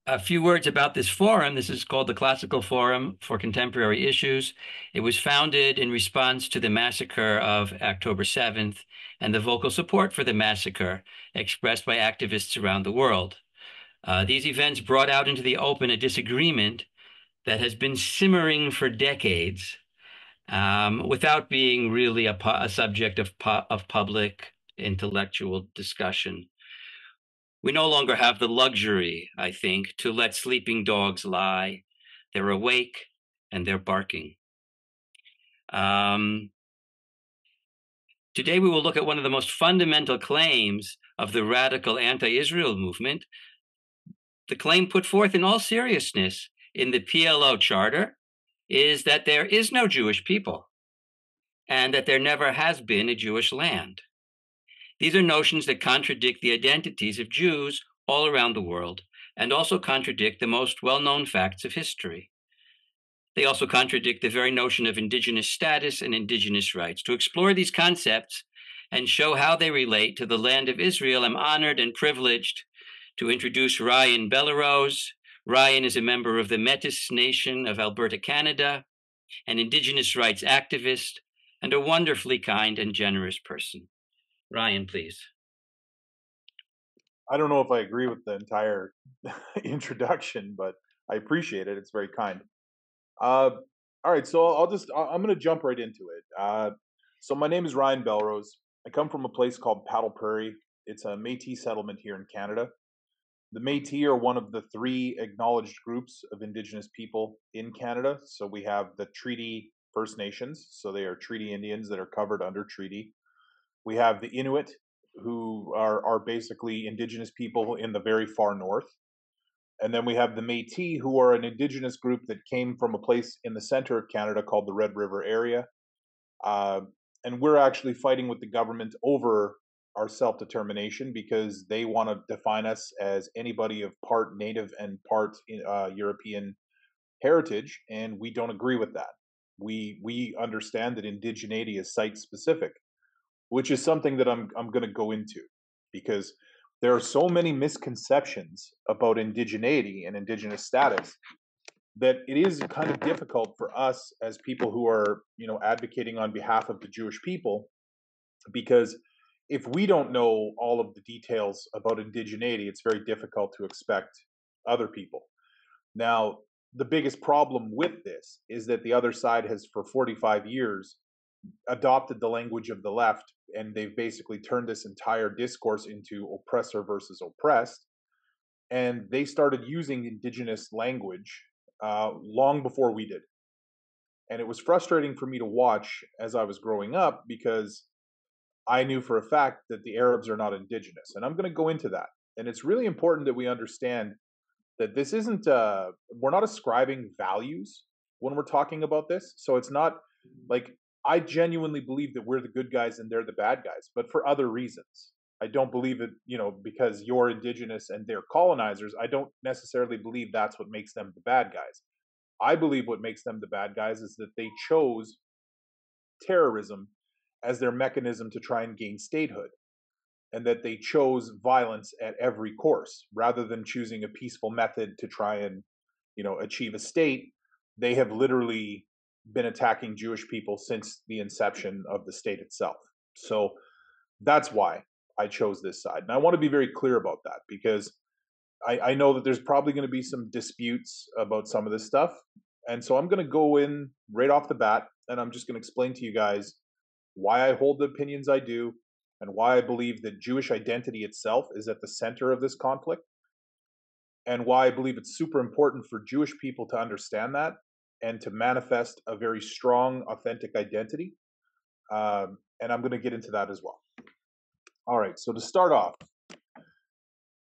A few words about this forum. This is called the Classical Forum for Contemporary Issues. It was founded in response to the massacre of October 7th and the vocal support for the massacre expressed by activists around the world. These events brought out into the open a disagreement that has been simmering for decades, without being really a subject of public intellectual discussion. We no longer have the luxury, I think, to let sleeping dogs lie. They're awake and they're barking. Um, Today, we will look at one of the most fundamental claims of the radical anti-Israel movement, the claim put forth in all seriousness in the PLO Charter is that there is no Jewish people and that there never has been a Jewish land. These are notions that contradict the identities of Jews all around the world and also contradict the most well-known facts of history. They also contradict the very notion of indigenous status and indigenous rights. To explore these concepts and show how they relate to the land of Israel, I'm honored and privileged to introduce Ryan Bellerose. Ryan is a member of the Metis Nation of Alberta, Canada, an indigenous rights activist, and a wonderfully kind and generous person. Ryan, please. I don't know if I agree with the entire introduction, but I appreciate it. It's very kind. Uh, all right, so I'm going to jump right into it. So my name is Ryan Belrose. I come from a place called Paddle Prairie. It's a Métis settlement here in Canada. The Métis are one of the three acknowledged groups of Indigenous people in Canada. So we have the Treaty First Nations, so they are treaty Indians that are covered under treaty. We have the Inuit, who are basically Indigenous people in the very far north. And then we have the Métis, who are an Indigenous group that came from a place in the center of Canada called the Red River area. Uh, and we're actually fighting with the government over our self determination because they want to define us as anybody of part Native and part European heritage, and we don't agree with that. We understand that indigeneity is site specific, which is something that I'm going to go into because there are so many misconceptions about indigeneity and indigenous status that it is kind of difficult for us as people who are, advocating on behalf of the Jewish people, because if we don't know all of the details about indigeneity, it's very difficult to expect other people. Now, the biggest problem with this is that the other side has for 45 years adopted the language of the left, and they've basically turned this entire discourse into oppressor versus oppressed. And they started using indigenous language long before we did. And it was frustrating for me to watch as I was growing up because I knew for a fact that the Arabs are not indigenous. And I'm going to go into that. And it's really important that we understand that this isn't, we're not ascribing values when we're talking about this. So it's not like, I genuinely believe that we're the good guys and they're the bad guys, but for other reasons. I don't believe it, because you're indigenous and they're colonizers. I don't necessarily believe that's what makes them the bad guys. I believe what makes them the bad guys is that they chose terrorism as their mechanism to try and gain statehood, and that they chose violence at every course rather than choosing a peaceful method to try and, achieve a state. They have literally been attacking Jewish people since the inception of the state itself. So that's why I chose this side. And I want to be very clear about that because I know that there's probably going to be some disputes about some of this stuff. And so I'm going to go in right off the bat and I'm just going to explain to you guys why I hold the opinions I do and why I believe that Jewish identity itself is at the center of this conflict, and why I believe it's super important for Jewish people to understand that and to manifest a very strong, authentic identity. And I'm going to get into that as well. All right, so to start off,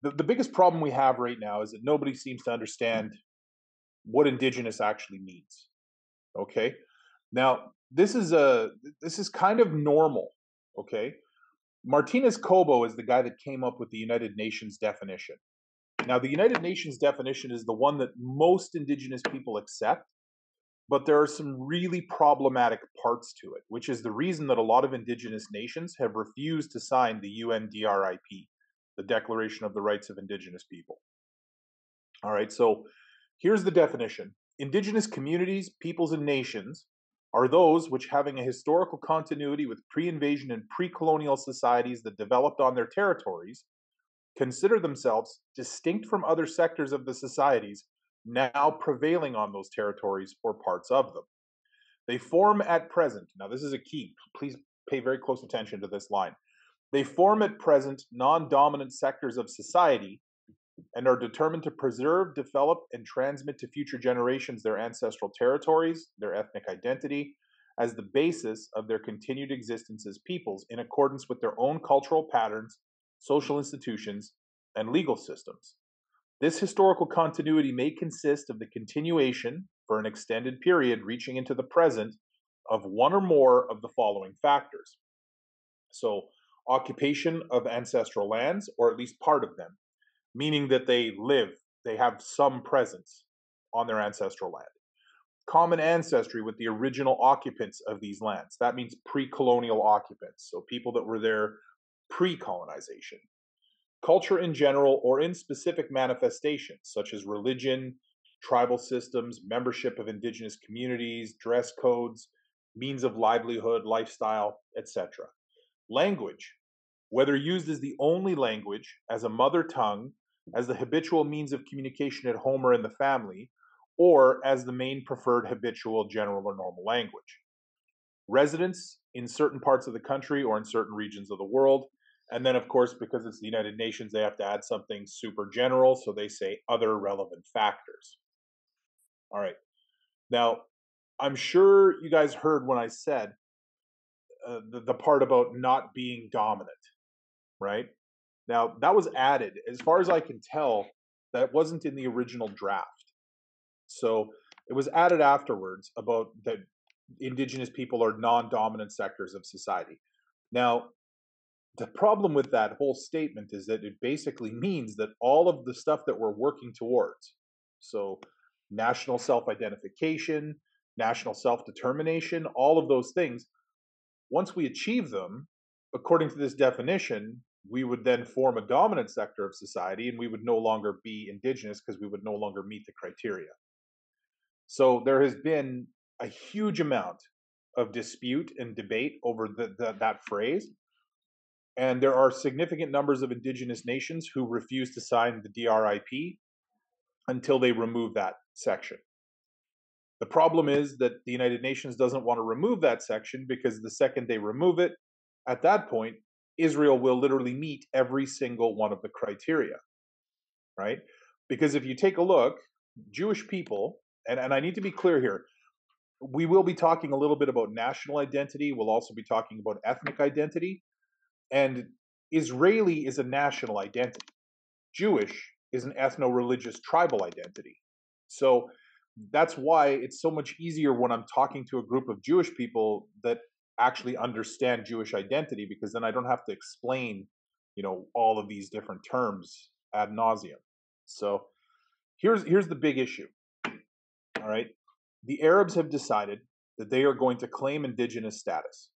the biggest problem we have right now is that nobody seems to understand what indigenous actually means. Okay, now this is kind of normal. Okay, Martinez Cobo is the guy that came up with the United Nations definition. Now, the United Nations definition is the one that most indigenous people accept, but there are some really problematic parts to it, which is the reason that a lot of indigenous nations have refused to sign the UNDRIP, the Declaration of the Rights of Indigenous People. All right, so here's the definition. Indigenous communities, peoples, and nations are those which, having a historical continuity with pre invasion and pre colonial societies that developed on their territories, consider themselves distinct from other sectors of the societies now prevailing on those territories or parts of them. They form at present, now this is a key, please pay very close attention to this line. They form at present non dominant sectors of society and are determined to preserve, develop, and transmit to future generations their ancestral territories, their ethnic identity, as the basis of their continued existence as peoples in accordance with their own cultural patterns, social institutions, and legal systems. This historical continuity may consist of the continuation, for an extended period reaching into the present, of one or more of the following factors. So, occupation of ancestral lands, or at least part of them, meaning that they have some presence on their ancestral land. Common ancestry with the original occupants of these lands. That means pre colonial occupants, so people that were there pre colonization. Culture in general or in specific manifestations, such as religion, tribal systems, membership of indigenous communities, dress codes, means of livelihood, lifestyle, etc. Language, whether used as the only language, as a mother tongue, as the habitual means of communication at home or in the family, or as the main preferred habitual, general, or normal language. Residence in certain parts of the country or in certain regions of the world. And then, of course, because it's the United Nations, they have to add something super general. So they say other relevant factors. All right. Now, I'm sure you guys heard when I said the part about not being dominant, right? Now, that was added. As far as I can tell, that wasn't in the original draft. So it was added afterwards about that indigenous people are non-dominant sectors of society. Now, the problem with that whole statement is that it basically means that all of the stuff that we're working towards, so national self-identification, national self-determination, all of those things, once we achieve them, according to this definition, we would then form a dominant sector of society and we would no longer be indigenous because we would no longer meet the criteria. So there has been a huge amount of dispute and debate over that phrase. And there are significant numbers of indigenous nations who refuse to sign the DRIP until they remove that section. The problem is that the United Nations doesn't want to remove that section because the second they remove it, at that point, Israel will literally meet every single one of the criteria, right? Because if you take a look, Jewish people, and I need to be clear here, we will be talking a little bit about national identity. We'll also be talking about ethnic identity. And Israeli is a national identity. Jewish is an ethno religious tribal identity. So that's why it's so much easier when I'm talking to a group of Jewish people that actually understand Jewish identity, because then I don't have to explain, all of these different terms ad nauseum. So here's the big issue. All right. The Arabs have decided that they are going to claim indigenous status.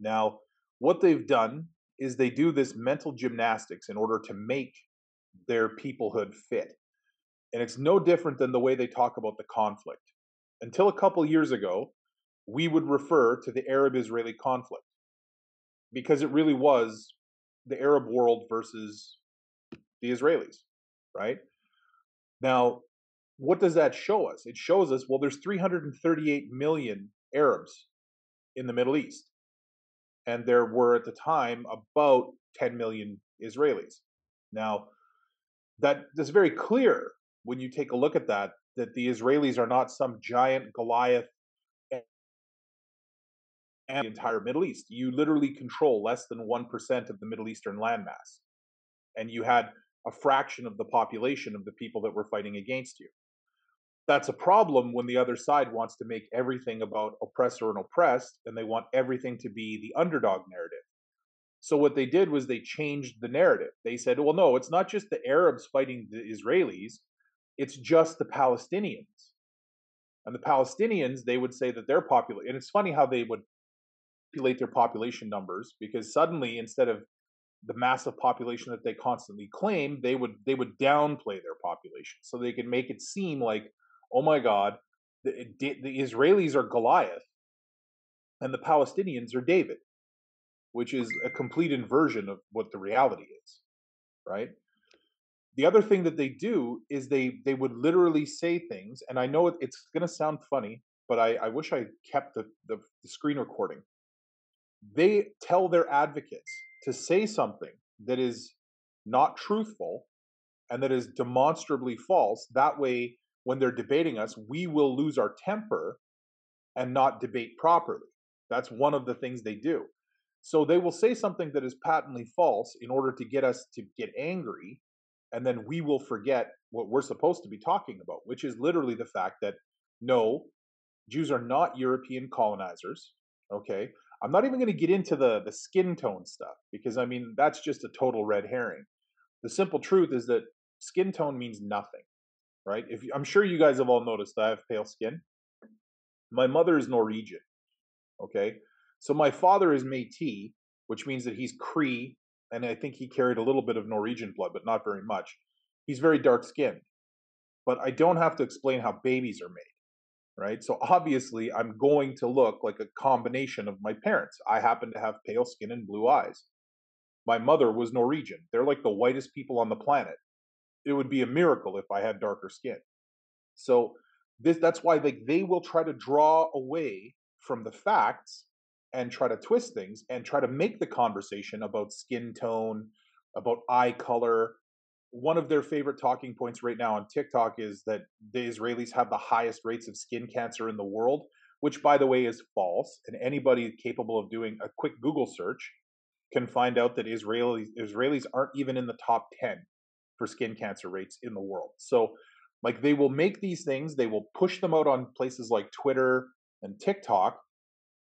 Now, what they've done is they do this mental gymnastics in order to make their peoplehood fit. And it's no different than the way they talk about the conflict. Until a couple years ago, we would refer to the Arab Israeli conflict because it really was the Arab world versus the Israelis, right? Now, what does that show us? It shows us, well, there's 338 million Arabs in the Middle East. And there were at the time about 10 million Israelis. Now, that's very clear when you take a look at that the Israelis are not some giant Goliath and the entire Middle East. You literally control less than 1% of the Middle Eastern landmass. And you had a fraction of the population of the people that were fighting against you. That's a problem when the other side wants to make everything about oppressor and oppressed, and they want everything to be the underdog narrative. So what they did was they changed the narrative. They said, well, no, it's not just the Arabs fighting the Israelis, it's just the Palestinians. And the Palestinians, they would say that their population, and it's funny how they would manipulate their population numbers, because suddenly, instead of the massive population that they constantly claim, they would downplay their population so they can make it seem like, oh my God, the Israelis are Goliath and the Palestinians are David, which is a complete inversion of what the reality is, right? The other thing that they do is they would literally say things, and I know it's going to sound funny, but I wish I kept the screen recording. They tell their advocates to say something that is not truthful and that is demonstrably false. That way, when they're debating us, we will lose our temper and not debate properly. That's one of the things they do. So they will say something that is patently false in order to get us to get angry, and then we will forget what we're supposed to be talking about, which is literally the fact that no, Jews are not European colonizers. Okay. I'm not even going to get into the skin tone stuff because I mean, that's just a total red herring. The simple truth is that skin tone means nothing, right? I'm sure you guys have all noticed that I have pale skin. My mother is Norwegian. Okay. So my father is Metis, which means that he's Cree, and I think he carried a little bit of Norwegian blood, but not very much. He's very dark skinned. But I don't have to explain how babies are made, right? So obviously, I'm going to look like a combination of my parents. I happen to have pale skin and blue eyes. My mother was Norwegian. They're like the whitest people on the planet. It would be a miracle if I had darker skin. So that's why they will try to draw away from the facts and try to twist things and try to make the conversation about skin tone, about eye color. One of their favorite talking points right now on TikTok is that the Israelis have the highest rates of skin cancer in the world, which, by the way, is false. And anybody capable of doing a quick Google search can find out that Israelis aren't even in the top 10 for skin cancer rates in the world. So, like, they will make these things, they will push them out on places like Twitter and TikTok.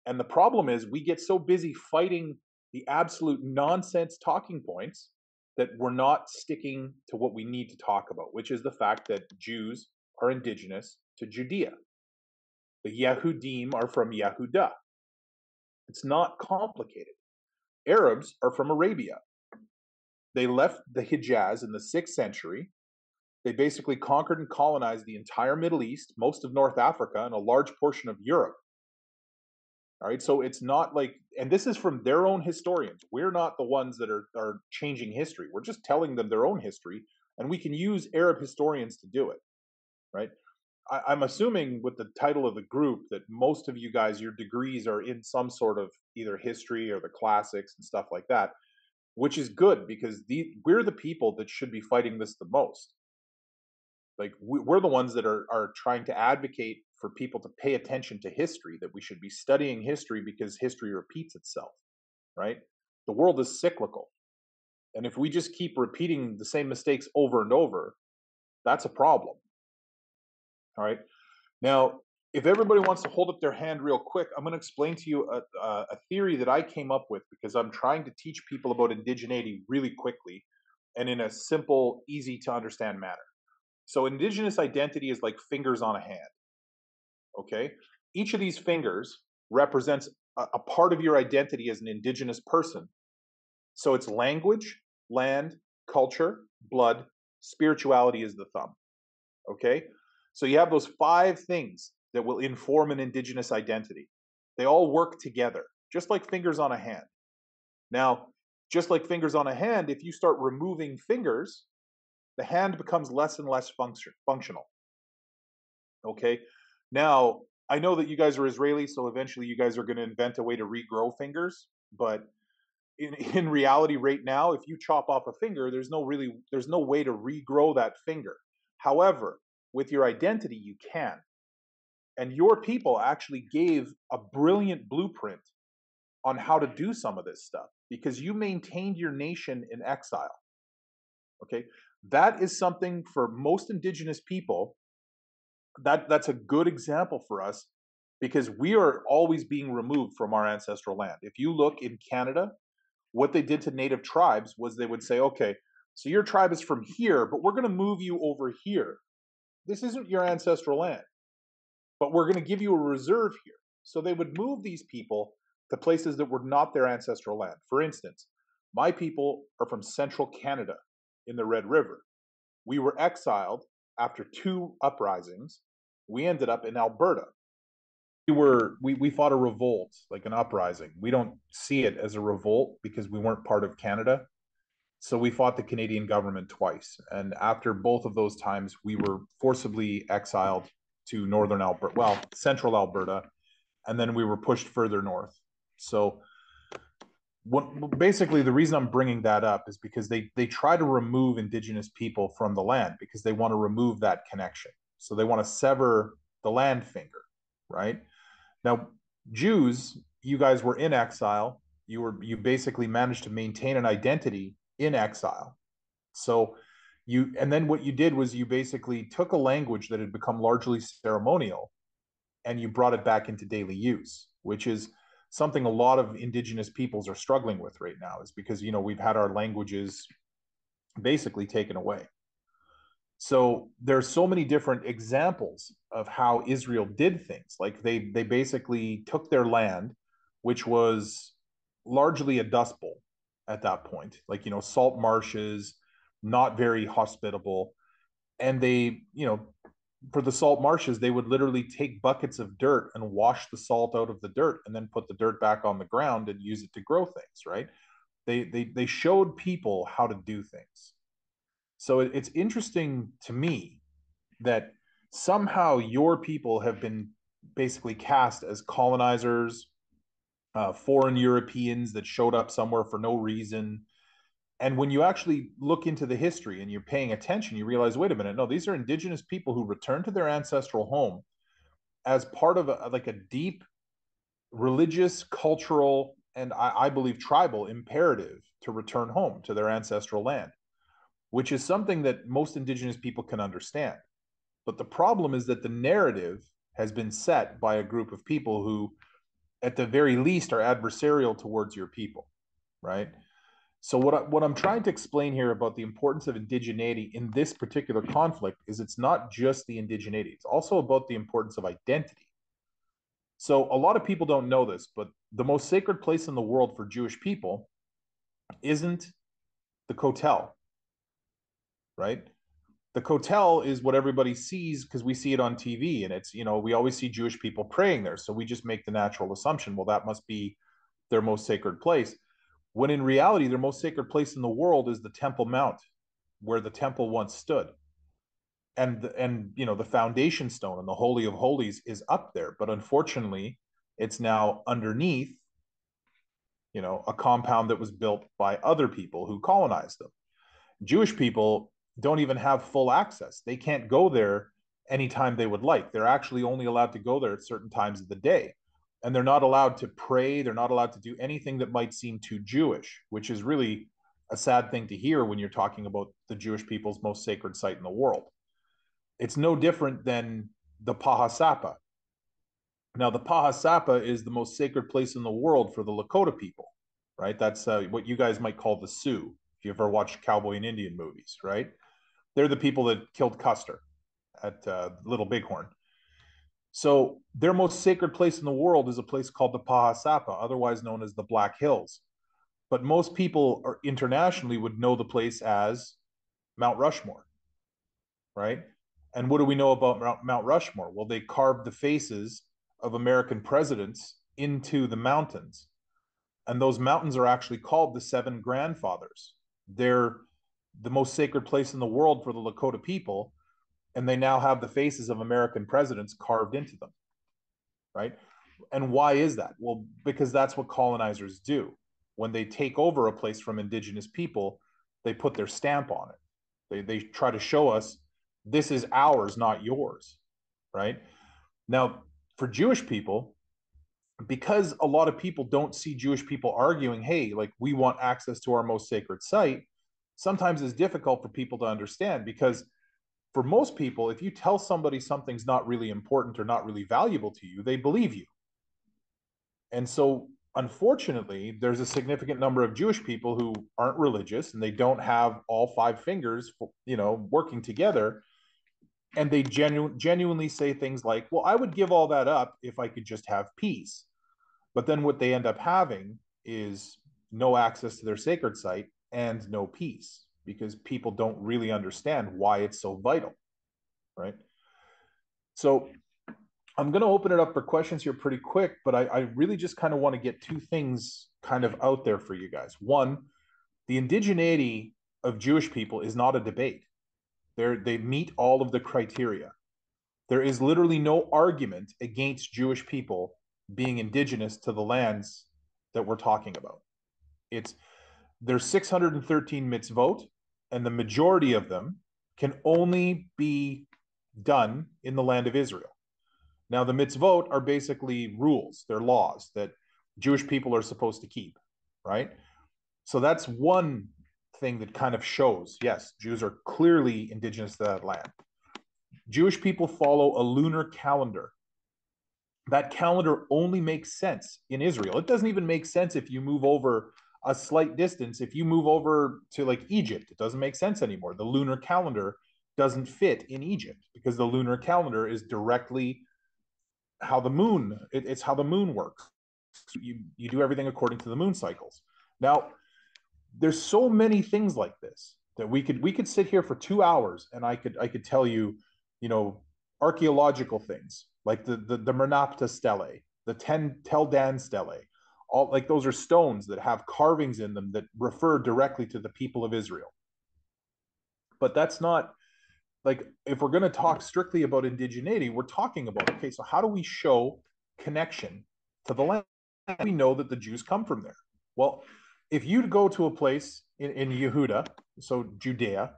And the problem is, we get so busy fighting the absolute nonsense talking points that we're not sticking to what we need to talk about, which is the fact that Jews are indigenous to Judea. The Yehudim are from Yehuda. It's not complicated. Arabs are from Arabia. They left the Hijaz in the 6th century. They basically conquered and colonized the entire Middle East, most of North Africa, and a large portion of Europe. All right, so it's not like, and this is from their own historians. We're not the ones that are changing history. We're just telling them their own history, and we can use Arab historians to do it, right? I'm assuming with the title of the group that most of you guys, your degrees are in some sort of either history or the classics and stuff like that, which is good because we're the people that should be fighting this the most. Like we're the ones that are trying to advocate for people to pay attention to history, that we should be studying history because history repeats itself, right? The world is cyclical. And if we just keep repeating the same mistakes over and over, that's a problem. All right. Now, if everybody wants to hold up their hand real quick, I'm going to explain to you a theory that I came up with because I'm trying to teach people about indigeneity really quickly and in a simple, easy to understand manner. So indigenous identity is like fingers on a hand. Okay? Each of these fingers represents a part of your identity as an indigenous person. So it's language, land, culture, blood, spirituality is the thumb. Okay? So you have those 5 things that will inform an indigenous identity. They all work together, just like fingers on a hand. Now, just like fingers on a hand, if you start removing fingers, the hand becomes less and less functional. Okay? Now, I know that you guys are Israeli, so eventually you guys are going to invent a way to regrow fingers, but in reality right now, if you chop off a finger, there's no way to regrow that finger. However, with your identity, you can. And your people actually gave a brilliant blueprint on how to do some of this stuff because you maintained your nation in exile. Okay? That is something for most indigenous people, that's a good example for us because we are always being removed from our ancestral land. If you look in Canada, what they did to native tribes was they would say, okay, so your tribe is from here, but we're going to move you over here. This isn't your ancestral land, but we're going to give you a reserve here. So they would move these people to places that were not their ancestral land. For instance, My people are from central Canada in the Red River. We were exiled after two uprisings. We ended up in Alberta. We fought a revolt, like an uprising. We don't see it as a revolt because we weren't part of Canada. So we fought the Canadian government twice. And after both of those times, we were forcibly exiled to northern Alberta, well, central Alberta, and then we were pushed further north. So basically the reason I'm bringing that up is because they try to remove Indigenous people from the land because they want to remove that connection. So they want to sever the land finger, right? Now, Jews, you guys were in exile. You basically managed to maintain an identity in exile. So and then what you did was you basically took a language that had become largely ceremonial and you brought it back into daily use, which is something a lot of Indigenous peoples are struggling with right now, is because, we've had our languages basically taken away. So there's so many different examples of how Israel did things. Like they basically took their land, which was largely a dust bowl at that point, like, salt marshes, not very hospitable. And they, for the salt marshes, they would literally take buckets of dirt and wash the salt out of the dirt and then put the dirt back on the ground and use it to grow things, right? They showed people how to do things. So it's interesting to me that somehow your people have been basically cast as colonizers, foreign Europeans that showed up somewhere for no reason. And when you actually look into the history and you're paying attention, you realize, wait a minute, no, these are Indigenous people who returned to their ancestral home as part of like a deep religious, cultural, and I believe tribal imperative to return home to their ancestral land, which is something that most Indigenous people can understand. But the problem is that the narrative has been set by a group of people who, at the very least, are adversarial towards your people, right? So what I'm trying to explain here about the importance of indigeneity in this particular conflict is it's not just the indigeneity, it's also about the importance of identity. So a lot of people don't know this, but the most sacred place in the world for Jewish people isn't the Kotel, right? The Kotel is what everybody sees because we see it on TV, and it's, we always see Jewish people praying there. So we just make the natural assumption, well, that must be their most sacred place. When in reality, their most sacred place in the world is the Temple Mount, where the temple once stood. And the foundation stone and the Holy of Holies is up there. But unfortunately, it's now underneath, a compound that was built by other people who colonized them. Jewish people don't even have full access. They can't go there anytime they would like. They're actually only allowed to go there at certain times of the day. And they're not allowed to pray. They're not allowed to do anything that might seem too Jewish, which is really a sad thing to hear when you're talking about the Jewish people's most sacred site in the world. It's no different than the Pahasapa. Now, the Pahasapa is the most sacred place in the world for the Lakota people, right? That's what you guys might call the Sioux, if you ever watched cowboy and Indian movies, right? They're the people that killed Custer at Little Bighorn. So their most sacred place in the world is a place called the Pahasapa, otherwise known as the Black Hills. But most people internationally would know the place as Mount Rushmore, right? And what do we know about Mount Rushmore? Well, they carved the faces of American presidents into the mountains. And those mountains are actually called the Seven Grandfathers. They're the most sacred place in the world for the Lakota people, and they now have the faces of American presidents carved into them, right? And why is that? Well, because that's what colonizers do. When they take over a place from Indigenous people, they put their stamp on it. They try to show us this is ours, not yours, right? Now, for Jewish people, because a lot of people don't see Jewish people arguing, hey, like we want access to our most sacred site, sometimes it's difficult for people to understand because for most people, if you tell somebody something's not really important or not really valuable to you, they believe you. And so, unfortunately, there's a significant number of Jewish people who aren't religious and they don't have all five fingers, working together. And they genuinely say things like, well, I would give all that up if I could just have peace. But then what they end up having is no access to their sacred site, and no peace, because people don't really understand why it's so vital, right? So I'm going to open it up for questions here pretty quick, but I really just kind of want to get two things kind of out there for you guys. One, the indigeneity of Jewish people is not a debate. They meet all of the criteria. There is literally no argument against Jewish people being indigenous to the lands that we're talking about. There's 613 mitzvot, and the majority of them can only be done in the land of Israel. Now, the mitzvot are basically rules, they're laws that Jewish people are supposed to keep, right? So that's one thing that kind of shows, yes, Jews are clearly indigenous to that land. Jewish people follow a lunar calendar. That calendar only makes sense in Israel. It doesn't even make sense if you move over a slight distance. If you move over to like Egypt, it doesn't make sense anymore. The lunar calendar doesn't fit in Egypt because the lunar calendar is directly how the moon, it's how the moon works. You do everything according to the moon cycles. Now, there's so many things like this that we could sit here for 2 hours and I could tell you, archaeological things like the Mernaptah stele, the Tel Dan stele, all like those are stones that have carvings in them that refer directly to the people of Israel. But that's not like, if we're going to talk strictly about indigeneity, we're talking about, okay, so how do we show connection to the land? We know that the Jews come from there. Well, if you go to a place in Yehuda, so Judea,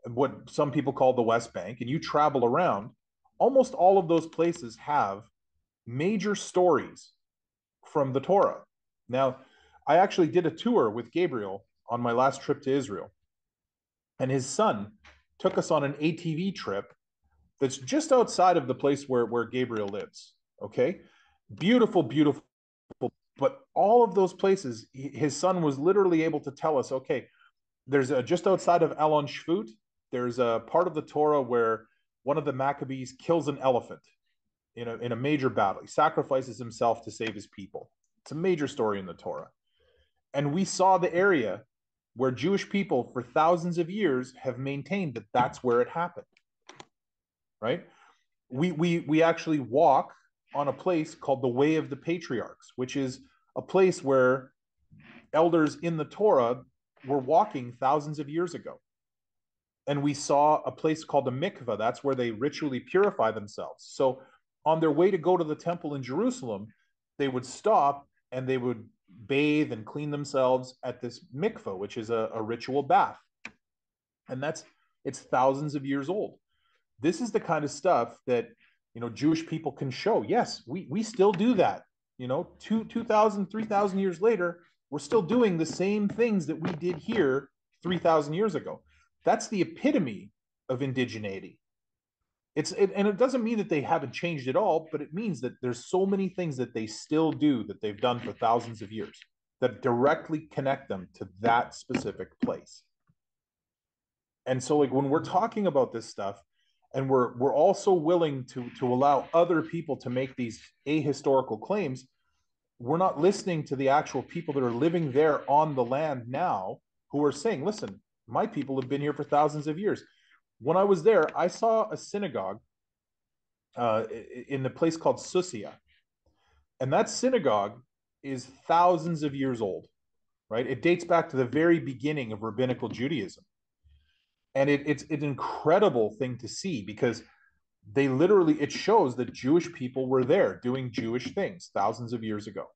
what some people call the West Bank, and you travel around, almost all of those places have major stories from the Torah. Now, I actually did a tour with Gabriel on my last trip to Israel, and his son took us on an ATV trip that's just outside of the place where Gabriel lives. Okay, beautiful, beautiful. But all of those places, his son was literally able to tell us, okay, there's just outside of Alon Shvut, there's a part of the Torah where one of the Maccabees kills an elephant in a major battle. He sacrifices himself to save his people. It's a major story in the Torah. And we saw the area where Jewish people for thousands of years have maintained that that's where it happened, right? We actually walk on a place called the Way of the Patriarchs, which is a place where elders in the Torah were walking thousands of years ago. And we saw a place called the mikveh. That's where they ritually purify themselves. So on their way to go to the temple in Jerusalem, they would stop and they would bathe and clean themselves at this mikveh, which is a ritual bath. And it's thousands of years old. This is the kind of stuff that Jewish people can show. Yes, we still do that. 2,000, 3,000 years later, we're still doing the same things that we did here 3,000 years ago. That's the epitome of indigeneity. And it doesn't mean that they haven't changed at all, but it means that there's so many things that they still do that they've done for thousands of years that directly connect them to that specific place. And so, like, when we're talking about this stuff, and we're also willing to allow other people to make these ahistorical claims, we're not listening to the actual people that are living there on the land now, who are saying, listen, my people have been here for thousands of years. When I was there, I saw a synagogue in the place called Susia. And that synagogue is thousands of years old, right? It dates back to the very beginning of rabbinical Judaism. And it's an incredible thing to see because it shows that Jewish people were there doing Jewish things thousands of years ago.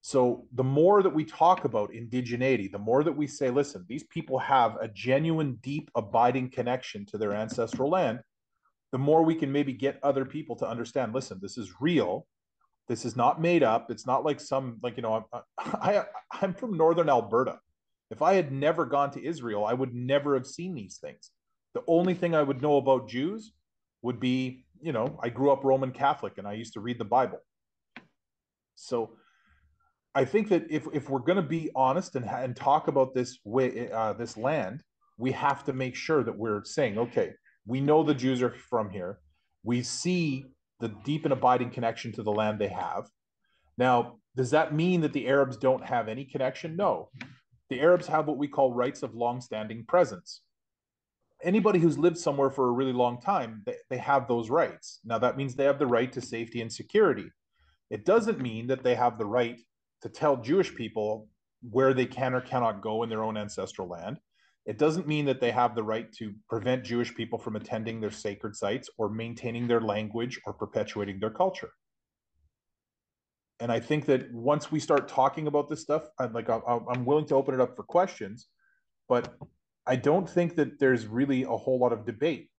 So the more that we talk about indigeneity, the more that we say, listen, these people have a genuine, deep, abiding connection to their ancestral land, the more we can maybe get other people to understand, listen, this is real. This is not made up. It's not like I'm from northern Alberta. If I had never gone to Israel, I would never have seen these things. The only thing I would know about Jews would be, I grew up Roman Catholic and I used to read the Bible. So I think that if we're going to be honest and talk about this land, we have to make sure that we're saying, okay, we know the Jews are from here. We see the deep and abiding connection to the land they have. Now, Does that mean that the Arabs don't have any connection? No. The Arabs have what we call rights of long-standing presence. Anybody who's lived somewhere for a really long time, they have those rights. Now, that means they have the right to safety and security. It doesn't mean that they have the right to tell Jewish people where they can or cannot go in their own ancestral land. It doesn't mean that they have the right to prevent Jewish people from attending their sacred sites or maintaining their language or perpetuating their culture. And I think that once we start talking about this stuff, I'm willing to open it up for questions, but I don't think that there's really a whole lot of debate.